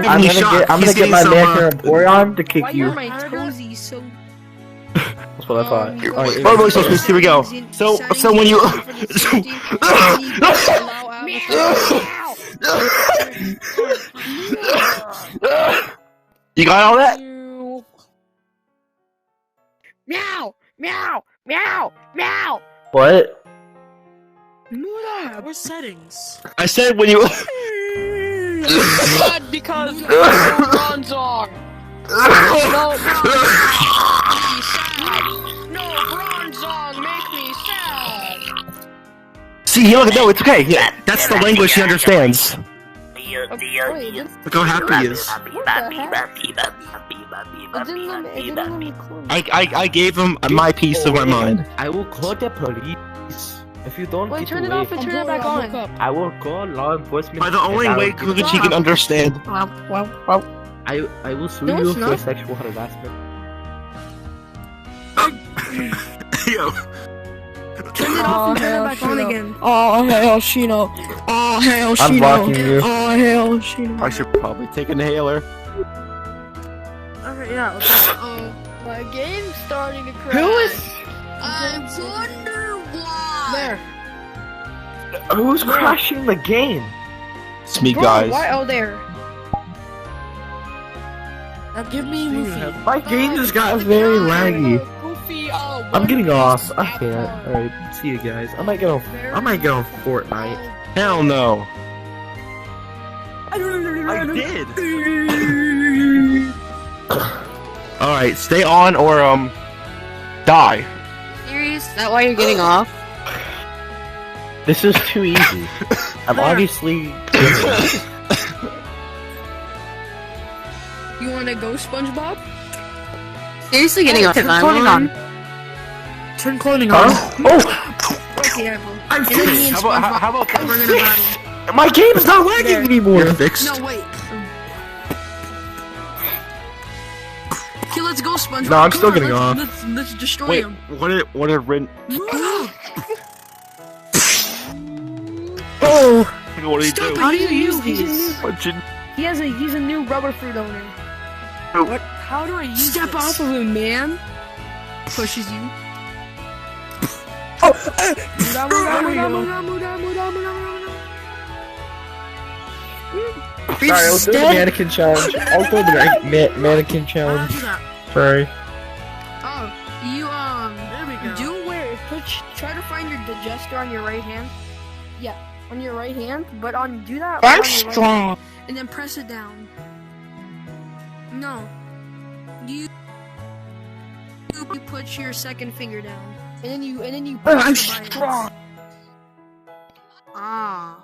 I'm gonna get my Mandarin Boron to kick Why you. are my toesies so... That's what I thought. Alright, so here we go. So when you... You got all that? Meow! Meow! Meow! Meow! What? Muda, what settings? I said when you... Sad because Bronzong! No, Bronzong, make me sad! See, look, no, it's okay. Yeah, that's the language he understands. Look how happy he is. I gave him my piece of my mind. I will call the police if you don't Wait, get turn it away. off and turn it back on. I will call law enforcement. By the only way Kukichi can understand. I will sue No, you it's for not. sexual harassment. Yo. Turn it off and turn it back on again. Oh hell, Shino. Oh hell, Shino. I'm blocking you. Oh hell, Shino. I should probably take an inhaler. Okay, yeah. Okay. My game's starting to crash. Who is? I wonder why. There. Who's crashing the game? It's me, Bro, guys. why? Oh, there. Now give me Luffy. My game just got very laggy. Goofy, I'm getting off. I can't. Alright, see you guys. I might get on Fortnite. Hell no. I did. Alright, stay on or, die. Serious? Is that why you're getting off? This is too easy. I'm obviously. You wanna go, SpongeBob? Seriously getting off. Turn cloning on. Turn cloning on. Oh! Okay, I will. I'm And then me fixed! and How about SpongeBob, we're gonna battle. My game's not lagging anymore! You're fixed? No, wait. Okay, let's go, SpongeBob. No, I'm Come still on, getting off. Let's destroy Wait, him. what did Rin... Oh! What did he do? How do you use these? What you... He's a new rubber fruit owner. What? How do I use Step this? off of him, man. Pushes you. Oh! Sorry, I'll do the mannequin challenge. I'll do the mannequin How challenge. do I do that? Sorry. Oh, you There we go. do where try to find your digester on your right hand. Yeah, on your right hand, but do that. I'm on your right strong. hand, and then press it down. No, you put your second finger down, and then you Oh, press I'm the buttons. strong. Ah.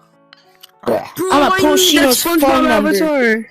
I'm a push Shino's phone number.